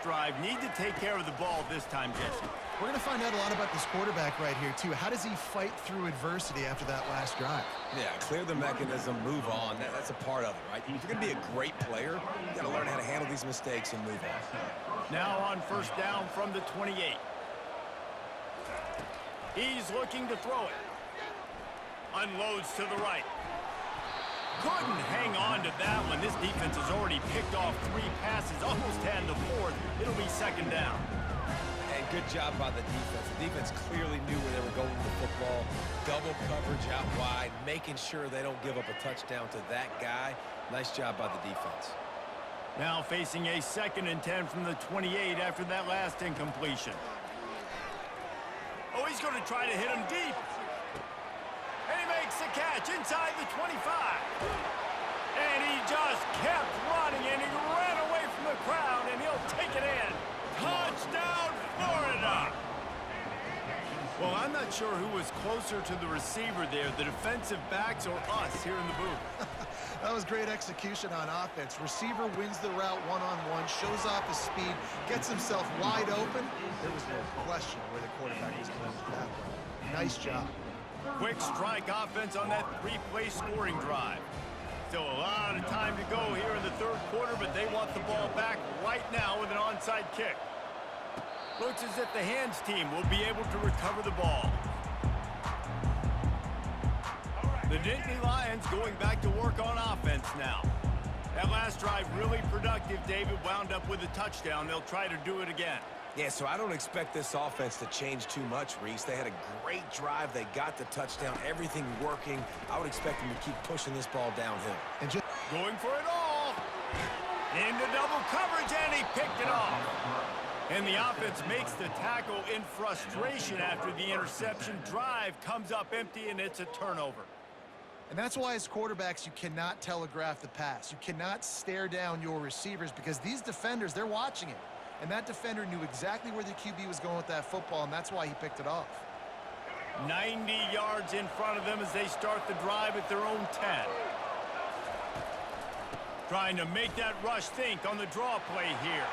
drive need to take care of the ball this time, Jesse. We're going to find out a lot about this quarterback right here, too. How does he fight through adversity after that last drive? Yeah, clear the mechanism, move on. That's a part of it, right? If you're going to be a great player, you got to learn how to handle these mistakes and move on. Now on first down from the 28. He's looking to throw it. Unloads to the right. Couldn't hang on to that one. This defense has already picked off 3 passes, almost had the 4th. It'll be second down. And good job by the defense. The defense clearly knew where they were going with the football. Double coverage out wide, making sure they don't give up a touchdown to that guy. Nice job by the defense. Now facing a 2nd and 10 from the 28 after that last incompletion. Oh, he's going to try to hit him deep. And he makes the catch inside the 25. And he just kept running, and he ran away from the crowd, and he'll take it in. Touchdown, Florida! Well, I'm not sure who was closer to the receiver there, the defensive backs or us here in the booth. That was great execution on offense. Receiver wins the route one-on-one, shows off his speed, gets himself wide open. There was no question where the quarterback was going with that one. Nice job. Quick strike offense on that 3-play scoring drive. Still a lot of time to go here in the 3rd quarter, but they want the ball back right now with an onside kick. Looks as if the hands team will be able to recover the ball. The Nittany Lions going back to work on offense now. That last drive really productive. David wound up with a touchdown. They'll try to do it again. Yeah, so I don't expect this offense to change too much, Reese. They had a great drive. They got the touchdown. Everything working. I would expect them to keep pushing this ball downhill. And just going for it all. Into double coverage, and he picked it off. And the offense makes the tackle in frustration after the interception. Drive comes up empty, and it's a turnover. And that's why as quarterbacks, you cannot telegraph the pass. You cannot stare down your receivers because these defenders, they're watching it. And that defender knew exactly where the QB was going with that football, and that's why he picked it off. 90 yards in front of them as they start the drive at their own 10. Trying to make that rush think on the draw play here.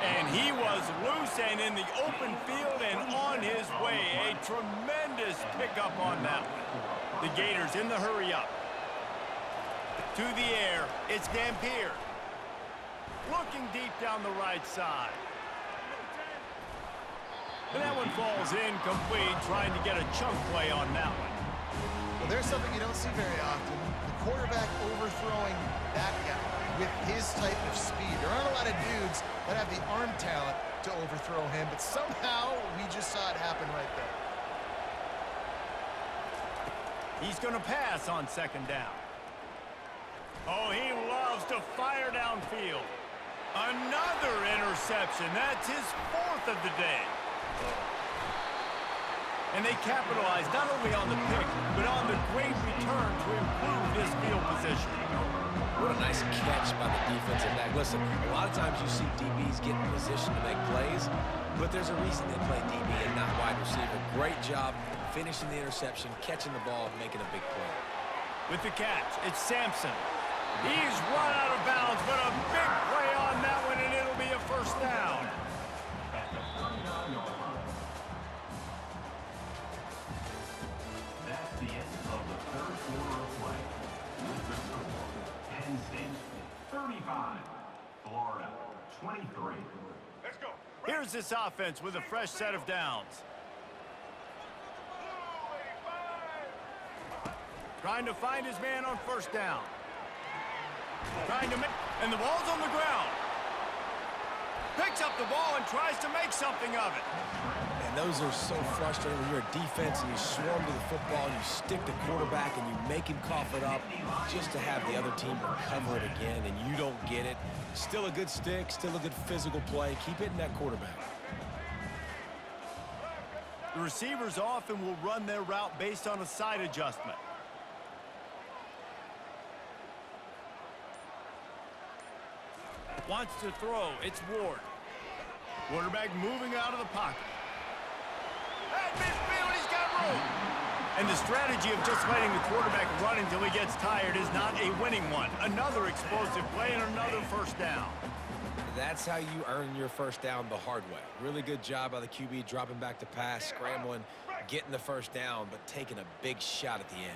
And he was loose and in the open field and on his way. A tremendous pickup on that one. The Gators in the hurry up. To the air, it's Dampier. Looking deep down the right side. And that one falls incomplete, trying to get a chunk play on that one. Well, there's something you don't see very often. The quarterback overthrowing that guy with his type of speed. There aren't a lot of dudes that have the arm talent to overthrow him, but somehow we just saw it happen right there. He's going to pass on 2nd down. Oh, he loves to fire downfield. Another interception. That's his 4th of the day. And they capitalized not only on the pick, but on the great return to improve this field position. What a nice catch by the defensive back. Listen, a lot of times you see DBs get in position to make plays, but there's a reason they play DB and not wide receiver. Great job finishing the interception, catching the ball, and making a big play. With the catch, it's Sampson. He's run out of bounds, but a big play on that one, and it'll be a first down. That's the end of the 3rd quarter of play. Penn State 35, Florida 23. Let's go. Here's this offense with a fresh set of downs. Trying to find his man on first down. Trying to make, and the ball's on the ground. Picks up the ball and tries to make something of it. And those are so frustrating when you're a defense and you swarm to the football and you stick the quarterback and you make him cough it up just to have the other team recover it again and you don't get it. Still a good stick, still a good physical play. Keep hitting that quarterback. The receivers often will run their route based on a side adjustment. Wants to throw. It's Ward. Quarterback moving out of the pocket. At midfield, he's got room. And the strategy of just letting the quarterback run until he gets tired is not a winning one. Another explosive play and another first down. That's how you earn your first down the hard way. Really good job by the QB dropping back to pass, scrambling, getting the first down, but taking a big shot at the end.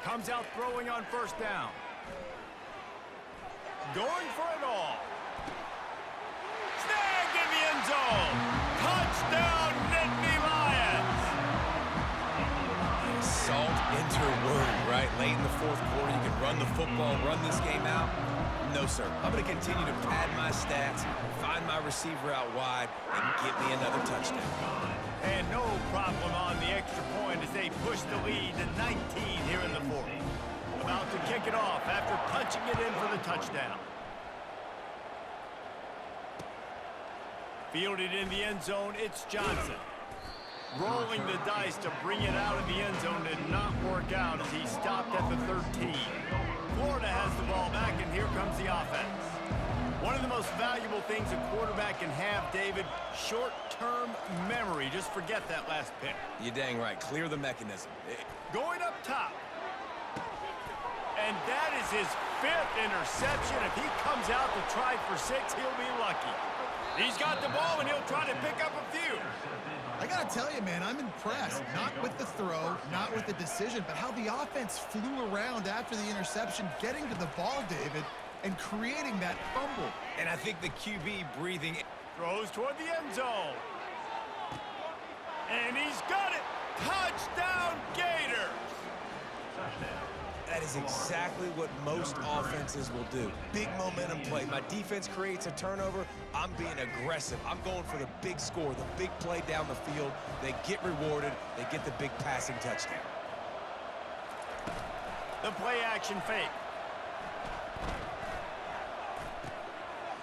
Comes out throwing on first down. Going for it all. Snagged in the end zone. Touchdown, Nittany Lions. Salt into wound, right? Late in the fourth quarter, you can run the football, run this game out. No, sir. I'm going to continue to pad my stats, find my receiver out wide, and get me another touchdown. And no problem on the extra point as they push the lead to 19 here in the fourth. About to kick it off after punching it in for the touchdown. Fielded in the end zone, it's Johnson. Rolling the dice to bring it out of the end zone did not work out as he stopped at the 13. Florida has the ball back, and here comes the offense. One of the most valuable things a quarterback can have, David, short-term memory. Just forget that last pick. You're dang right. Clear the mechanism. Going up top. And that is his 5th interception. If he comes out to try for 6, he'll be lucky. He's got the ball, and he'll try to pick up a few. I got to tell you, man, I'm impressed. Not with the throw, not with the decision, but how the offense flew around after the interception, getting to the ball, David, and creating that fumble. And I think the QB breathing. Throws toward the end zone. And he's got it. Touchdown, Gators. That is exactly what most offenses will do. Big momentum play. My defense creates a turnover. I'm being aggressive. I'm going for the big score, the big play down the field. They get rewarded. They get the big passing touchdown. The play action fake.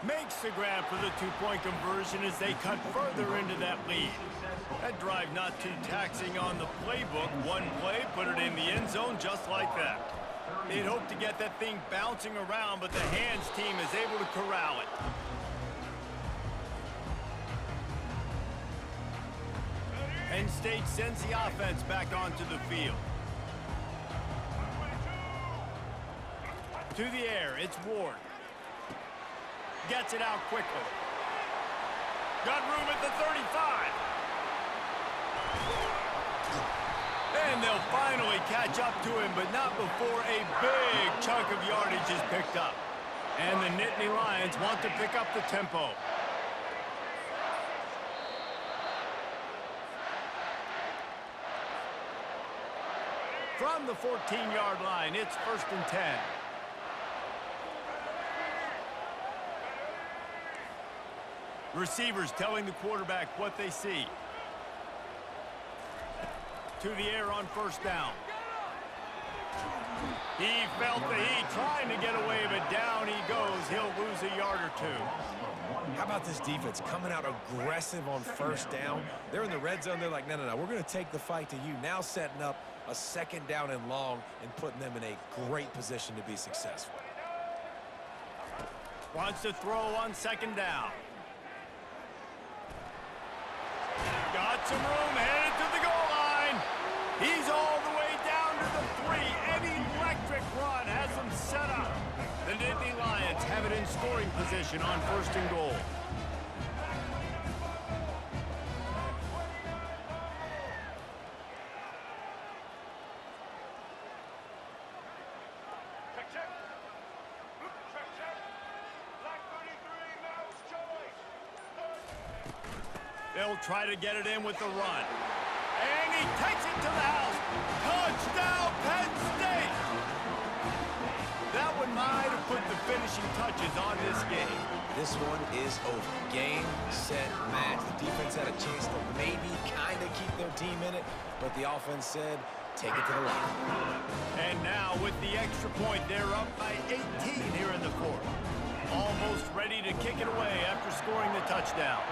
Makes the grab for the two-point conversion as they cut further into that lead. That drive not too taxing on the playbook. One play, put it in the end zone just like that. They'd hoped to get that thing bouncing around, but the hands team is able to corral it. Penn State sends the offense back onto the field. To the air, it's Ward. Gets it out quickly. Got room at the 35. And they'll finally catch up to him, but not before a big chunk of yardage is picked up. And the Nittany Lions want to pick up the tempo. From the 14-yard line, it's 1st and 10. Receivers telling the quarterback what they see. To the air on first down. He felt the heat trying to get away, but down he goes. He'll lose a yard or two. How about this defense coming out aggressive on first down? They're in the red zone. They're like, no, we're going to take the fight to you. Now setting up a 2nd down and long and putting them in a great position to be successful. Wants to throw on 2nd down. Got some room, headed to the goal line. He's all the way down to the 3. An electric run has them set up. The Nittany Lions have it in scoring position on 1st and goal. They'll try to get it in with the run. And he takes it to the house. Touchdown, Penn State! That one might have put the finishing touches on this game. This one is over. Game, set, match. The defense had a chance to maybe kind of keep their team in it, but the offense said, take it to the line. And now with the extra point, they're up by 18 here in the fourth. Almost ready to kick it away after scoring the touchdown.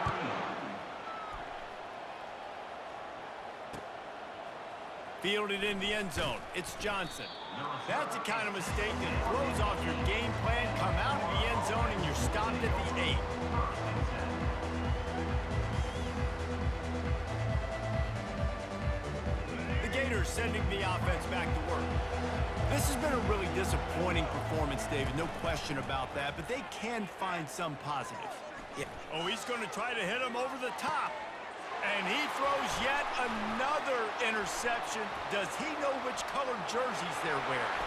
Fielded in the end zone. It's Johnson. That's the kind of mistake that throws off your game plan. Come out of the end zone and you're stopped at the 8. Gators sending the offense back to work. This has been a really disappointing performance, David, no question about that, but they can find some positives. Yeah. Oh, he's going to try to hit him over the top. And he throws yet another interception. Does he know which colored jerseys they're wearing?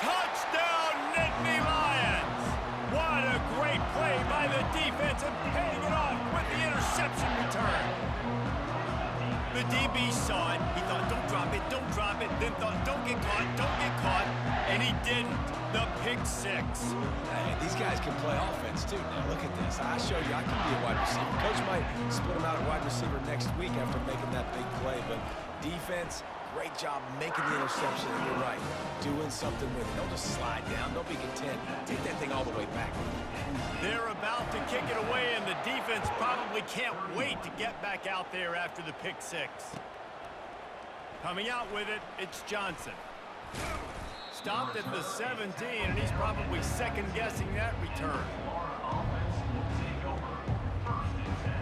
Touchdown, Nittany Lions! What a great play by the defense and paying it off with the interception return. The DB saw it. He thought, don't drop it. Then thought, don't get caught. And he didn't. The pick six. Hey, these guys can play offense, too. Now, look at this. I showed you I can be a wide receiver. Coach might split him out at wide receiver next week after making that big play. But defense, great job making the interception. And you're right, doing something with it. Don't just slide down. Don't be content. Take that thing all the way back. They're about to kick it away, and the defense probably can't wait to get back out there after the pick six. Coming out with it, it's Johnson. Stopped at the 17, and he's probably second-guessing that return. Offense will take over. 1st and 10.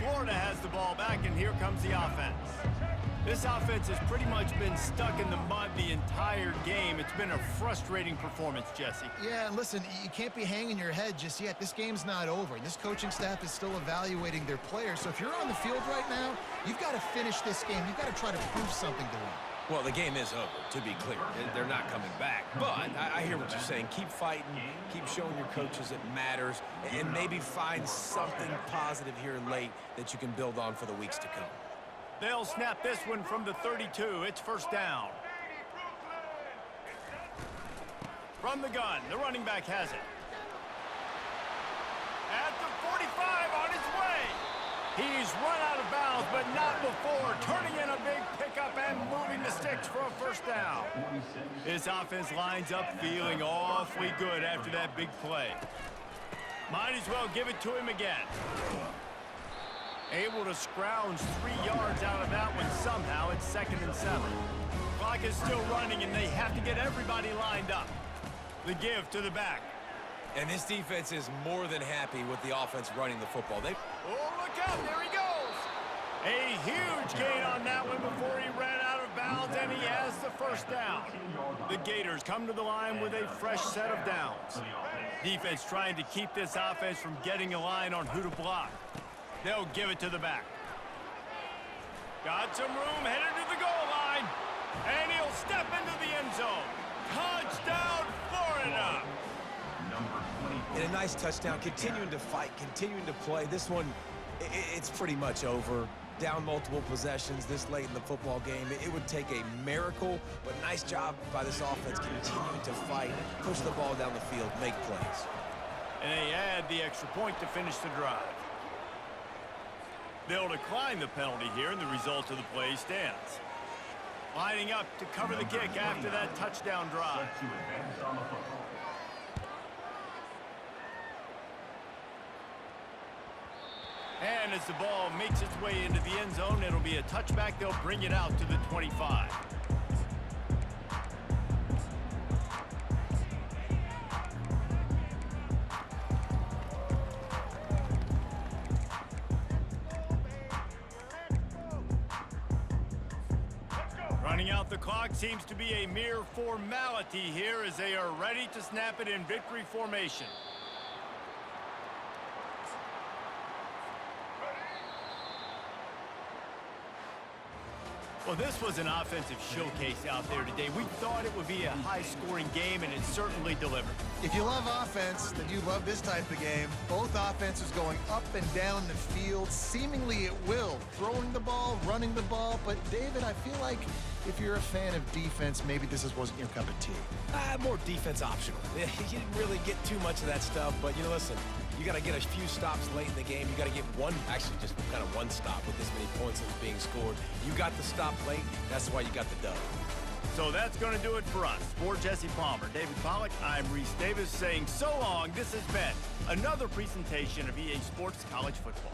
Florida has the ball back, and here comes the offense. This offense has pretty much been stuck in the mud the entire game. It's been a frustrating performance, Jesse. Yeah, and listen, you can't be hanging your head just yet. This game's not over. This coaching staff is still evaluating their players. So if you're on the field right now, you've got to finish this game. You've got to try to prove something to them. Well, the game is over, to be clear. They're not coming back. But I hear what you're saying. Keep fighting. Keep showing your coaches it matters. And maybe find something positive here late that you can build on for the weeks to come. They'll snap this one from the 32. It's 1st down. From the gun, the running back has it. At the 45, on his way. He's run out of bounds, but not before turning in a big pickup and moving the sticks for a 1st down. This offense lines up feeling awfully good after that big play. Might as well give it to him again. Able to scrounge 3 yards out of that one somehow. It's 2nd and 7. Clock is still running, and they have to get everybody lined up. The give to the back. And this defense is more than happy with the offense running the football. Oh, look out. There he goes. A huge gain on that one before he ran out of bounds, and he has the 1st down. The Gators come to the line with a fresh set of downs. Defense trying to keep this offense from getting a line on who to block. They'll give it to the back. Got some room, headed to the goal line. And he'll step into the end zone. Touchdown, Florida! And a nice touchdown, continuing to fight, continuing to play. This one, it's pretty much over. Down multiple possessions this late in the football game. It would take a miracle, but nice job by this offense continuing to fight, push the ball down the field, make plays. And they add the extra point to finish the drive. They'll decline the penalty here, and the result of the play stands. Lining up to cover the kick after that touchdown drive. Set to advance on the football. And as the ball makes its way into the end zone, it'll be a touchback. They'll bring it out to the 25. Running out the clock seems to be a mere formality here as they are ready to snap it in victory formation. Well, this was an offensive showcase out there today. We thought it would be a high-scoring game, and it certainly delivered. If you love offense, then you love this type of game. Both offenses going up and down the field, seemingly at will. Throwing the ball, running the ball. But, David, I feel like if you're a fan of defense, maybe this wasn't your cup of tea. More defense optional. You didn't really get too much of that stuff, but, listen, you got to get a few stops late in the game. You got to get actually just kind of one stop with this many points that was being scored. You got the stop late. That's why you got the dub. So that's going to do it for us. For Jesse Palmer, David Pollack, I'm Reese Davis saying so long. This has been another presentation of EA Sports College Football.